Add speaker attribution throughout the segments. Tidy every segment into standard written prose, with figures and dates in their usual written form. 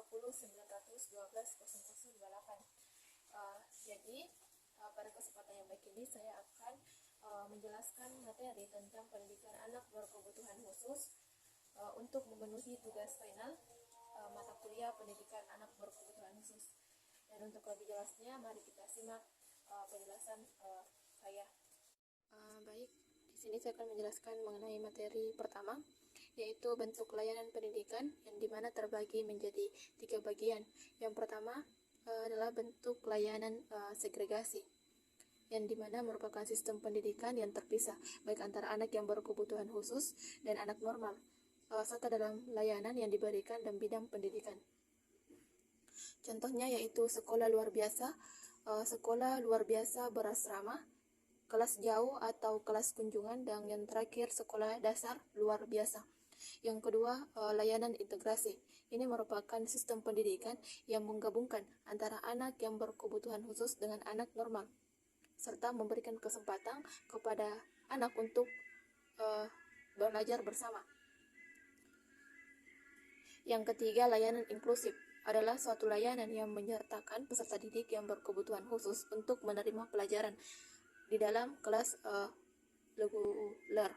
Speaker 1: 201900120028. Jadi pada kesempatan yang baik ini saya akan menjelaskan materi tentang pendidikan anak berkebutuhan khusus untuk memenuhi tugas final mata kuliah pendidikan anak berkebutuhan khusus. Dan untuk lebih jelasnya, mari kita simak penjelasan saya. Baik, di sini saya akan menjelaskan mengenai materi pertama, yaitu bentuk layanan pendidikan yang dimana terbagi menjadi 3 bagian. Yang pertama adalah bentuk layanan segregasi, yang dimana merupakan sistem pendidikan yang terpisah baik antara anak yang berkebutuhan khusus dan anak normal, serta dalam layanan yang diberikan dalam bidang pendidikan. Contohnya yaitu sekolah luar biasa berasrama, kelas jauh atau kelas kunjungan, dan yang terakhir sekolah dasar luar biasa. Yang kedua, layanan integrasi. Ini merupakan sistem pendidikan yang menggabungkan antara anak yang berkebutuhan khusus dengan anak normal, serta memberikan kesempatan kepada anak untuk belajar bersama. Yang ketiga, layanan inklusif adalah suatu layanan yang menyertakan peserta didik yang berkebutuhan khusus untuk menerima pelajaran di dalam kelas reguler.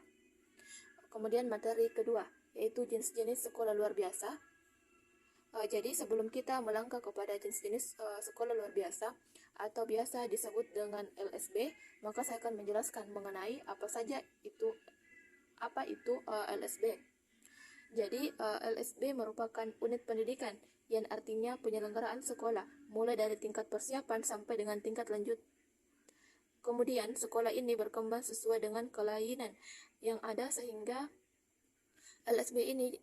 Speaker 1: Kemudian materi kedua, yaitu jenis-jenis sekolah luar biasa. Jadi sebelum kita melangkah kepada jenis-jenis sekolah luar biasa atau biasa disebut dengan LSB, maka saya akan menjelaskan mengenai apa itu LSB. Jadi LSB merupakan unit pendidikan yang artinya penyelenggaraan sekolah mulai dari tingkat persiapan sampai dengan tingkat lanjut. Kemudian sekolah ini berkembang sesuai dengan kelainan yang ada sehingga LSB ini.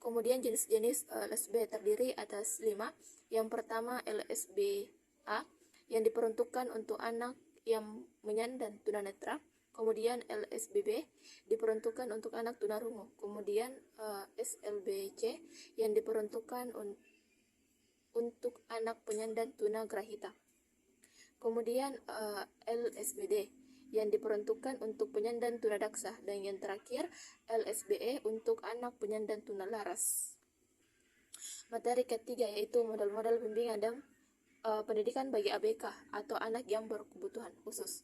Speaker 1: Kemudian jenis-jenis LSB terdiri atas 5. Yang pertama LSB A yang diperuntukkan untuk anak yang menyandang tunanetra. Kemudian LSBB diperuntukkan untuk anak tunarungu. Kemudian SLBC yang diperuntukkan untuk anak penyandang tunagrahita. Kemudian LSBD yang diperuntukkan untuk penyandang tunadaksa, dan yang terakhir LSBE untuk anak penyandang tunalaras. Materi ketiga yaitu model-model bimbingan dan pendidikan bagi ABK atau anak yang berkebutuhan khusus,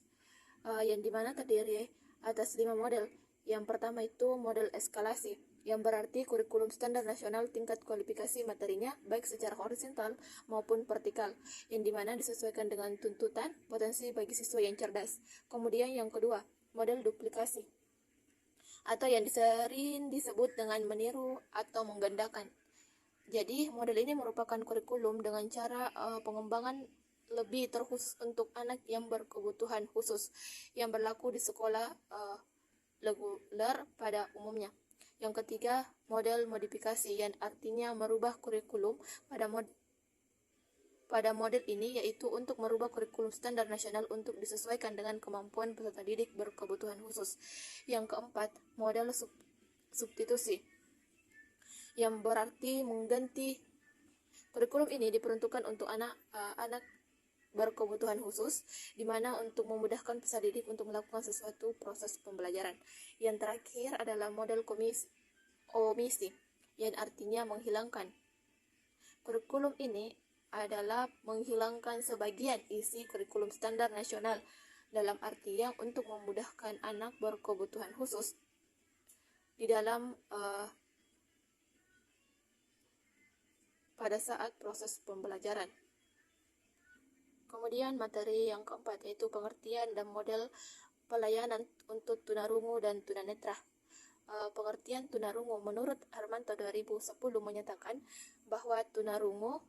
Speaker 1: yang dimana terdiri atas 5 model. Yang pertama itu model eskalasi, yang berarti kurikulum standar nasional tingkat kualifikasi materinya baik secara horizontal maupun vertikal, yang dimana disesuaikan dengan tuntutan potensi bagi siswa yang cerdas. Kemudian yang kedua, model duplikasi, atau yang sering disebut dengan meniru atau menggandakan. Jadi model ini merupakan kurikulum dengan cara pengembangan lebih terkhusus untuk anak yang berkebutuhan khusus yang berlaku di sekolah reguler pada umumnya. Yang ketiga, model modifikasi, yang artinya merubah kurikulum pada model ini, yaitu untuk merubah kurikulum standar nasional untuk disesuaikan dengan kemampuan peserta didik berkebutuhan khusus. Yang keempat, model substitusi, yang berarti mengganti. Kurikulum ini diperuntukkan untuk anak berkebutuhan khusus, di mana untuk memudahkan peserta didik untuk melakukan sesuatu proses pembelajaran. Yang terakhir adalah model omisi, yang artinya menghilangkan. Kurikulum ini adalah menghilangkan sebagian isi kurikulum standar nasional, dalam artian untuk memudahkan anak berkebutuhan khusus di dalam pada saat proses pembelajaran. Kemudian materi yang keempat yaitu pengertian dan model pelayanan untuk tunarungu dan tunanetra. Pengertian tunarungu menurut Harmanto 2010 menyatakan bahwa tunarungu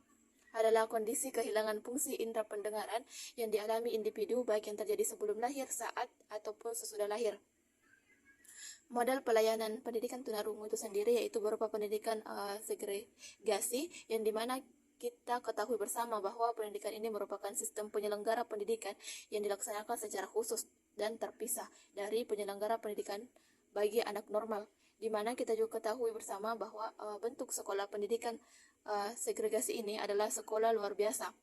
Speaker 1: adalah kondisi kehilangan fungsi indera pendengaran yang dialami individu baik yang terjadi sebelum lahir, saat, ataupun sesudah lahir. Model pelayanan pendidikan tunarungu itu sendiri yaitu berupa pendidikan segregasi, yang dimana kita ketahui bersama bahwa pendidikan ini merupakan sistem penyelenggara pendidikan yang dilaksanakan secara khusus dan terpisah dari penyelenggara pendidikan bagi anak normal, di mana kita juga ketahui bersama bahwa bentuk sekolah pendidikan segregasi ini adalah sekolah luar biasa,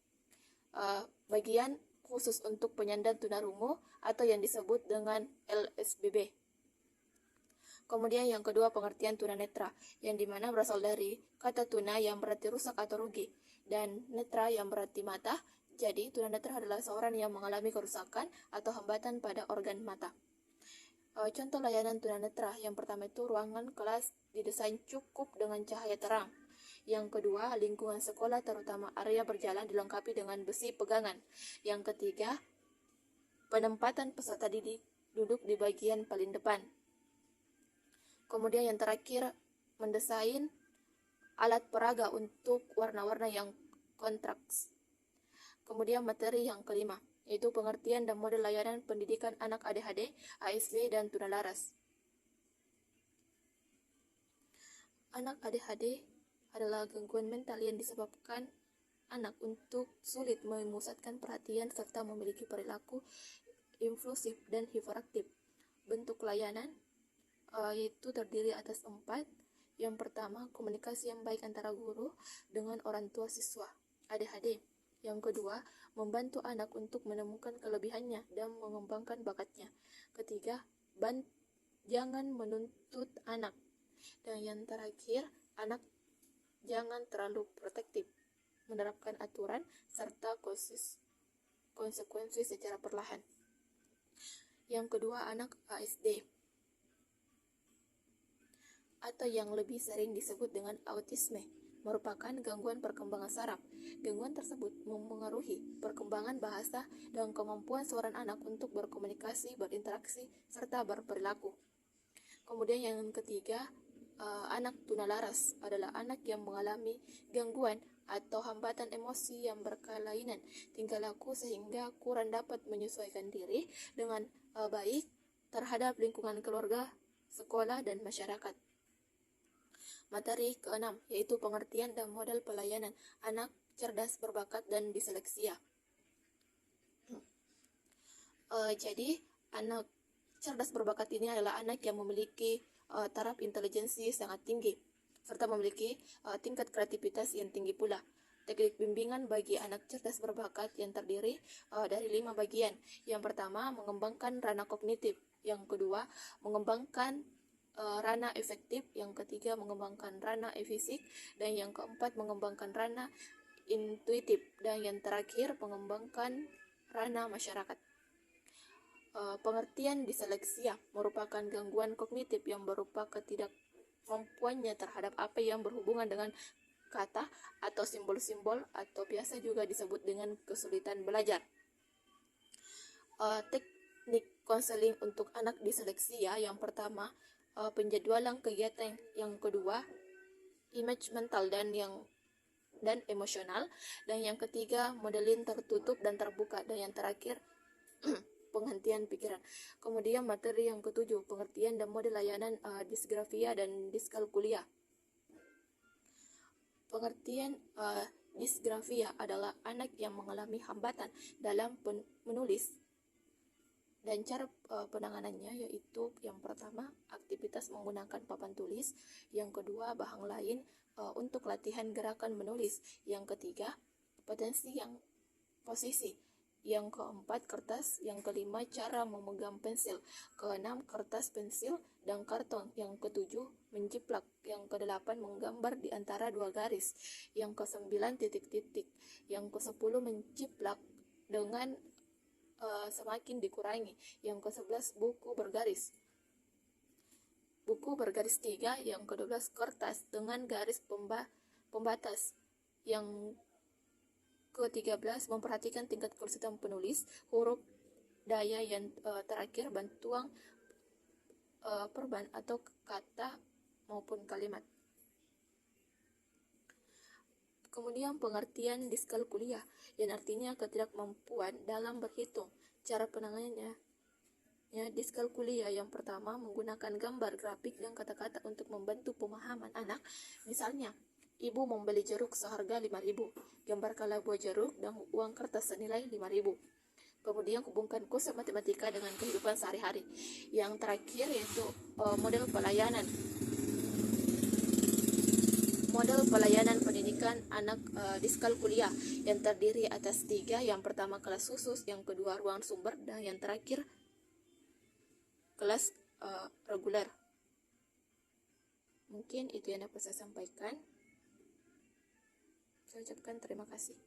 Speaker 1: bagian khusus untuk penyandang tunarungu atau yang disebut dengan LSBB. Kemudian yang kedua, pengertian tunanetra, yang dimana berasal dari kata tuna yang berarti rusak atau rugi, dan netra yang berarti mata. Jadi, tunanetra adalah seorang yang mengalami kerusakan atau hambatan pada organ mata. Contoh layanan tunanetra, yang pertama itu ruangan kelas didesain cukup dengan cahaya terang. Yang kedua, lingkungan sekolah terutama area berjalan dilengkapi dengan besi pegangan. Yang ketiga, penempatan peserta didik duduk di bagian paling depan. Kemudian yang terakhir, mendesain alat peraga untuk warna-warna yang kontras. Kemudian materi yang kelima, yaitu pengertian dan model layanan pendidikan anak ADHD, ASD, dan tunalaras. Anak ADHD adalah gangguan mental yang disebabkan anak untuk sulit memusatkan perhatian serta memiliki perilaku impulsif dan hiperaktif. Bentuk layanan yaitu terdiri atas 4. Yang pertama, komunikasi yang baik antara guru dengan orang tua siswa ADHD. Yang kedua, membantu anak untuk menemukan kelebihannya dan mengembangkan bakatnya. Ketiga, jangan menuntut anak. Dan yang terakhir, anak jangan terlalu protektif, menerapkan aturan serta konsekuensi secara perlahan. Yang kedua, anak ASD atau yang lebih sering disebut dengan autisme merupakan gangguan perkembangan saraf. Gangguan tersebut mempengaruhi perkembangan bahasa dan kemampuan seorang anak untuk berkomunikasi, berinteraksi, serta berperilaku. Kemudian yang ketiga, anak tunalaras adalah anak yang mengalami gangguan atau hambatan emosi yang berkelainan tingkah laku sehingga kurang dapat menyesuaikan diri dengan baik terhadap lingkungan keluarga, sekolah, dan masyarakat. Materi keenam, yaitu pengertian dan model pelayanan anak cerdas berbakat dan disleksia. Jadi, anak cerdas berbakat ini adalah anak yang memiliki taraf intelijensi sangat tinggi, serta memiliki tingkat kreativitas yang tinggi pula. Teknik bimbingan bagi anak cerdas berbakat yang terdiri dari 5 bagian. Yang pertama, mengembangkan ranah kognitif. Yang kedua, mengembangkan ranah efektif. Yang ketiga, mengembangkan ranah fisik. Dan yang keempat, mengembangkan ranah intuitif. Dan yang terakhir, mengembangkan ranah masyarakat. Pengertian disleksia merupakan gangguan kognitif yang berupa ketidakmampuannya terhadap apa yang berhubungan dengan kata atau simbol-simbol, atau biasa juga disebut dengan kesulitan belajar. Teknik konseling untuk anak disleksia, yang pertama, penjadwalan kegiatan. Yang kedua, image mental dan emosional. Dan yang ketiga, modeling tertutup dan terbuka. Dan yang terakhir, penghentian pikiran. Kemudian materi yang ketujuh, pengertian dan model layanan disgrafia dan diskalkulia. Pengertian disgrafia adalah anak yang mengalami hambatan dalam menulis, dan cara penanganannya yaitu yang pertama, aktivitas menggunakan papan tulis. Yang kedua, bahan lain untuk latihan gerakan menulis. Yang ketiga, posisi. Yang keempat, kertas. Yang kelima, cara memegang pensil. Keenam, kertas, pensil, dan karton. Yang ketujuh, menjiplak. Yang kedelapan, menggambar di antara 2 garis. Yang kesembilan, titik-titik. Yang ke-10, menjiplak dengan semakin dikurangi. Yang ke-11, buku bergaris. Buku bergaris 3. Yang ke-12, kertas dengan garis pembatas. Yang ke-13, memperhatikan tingkat kesulitan penulis, huruf, daya. Yang terakhir, bantuan perban atau kata maupun kalimat. Kemudian pengertian diskalkulia, yang artinya ketidakmampuan dalam berhitung. Cara penanganannya, diskalkulia yang pertama, menggunakan gambar, grafik, dan kata-kata untuk membantu pemahaman anak. Misalnya, ibu membeli jeruk seharga 5.000. Gambarkanlah buah jeruk dan uang kertas senilai 5.000. Kemudian hubungkan konsep matematika dengan kehidupan sehari-hari. Yang terakhir yaitu model pelayanan. Model pelayanan pendidikan anak diskalkulia yang terdiri atas 3. Yang pertama, kelas khusus. Yang kedua, ruang sumber. Dan yang terakhir, kelas reguler. Mungkin itu yang dapat saya sampaikan. Saya ucapkan terima kasih.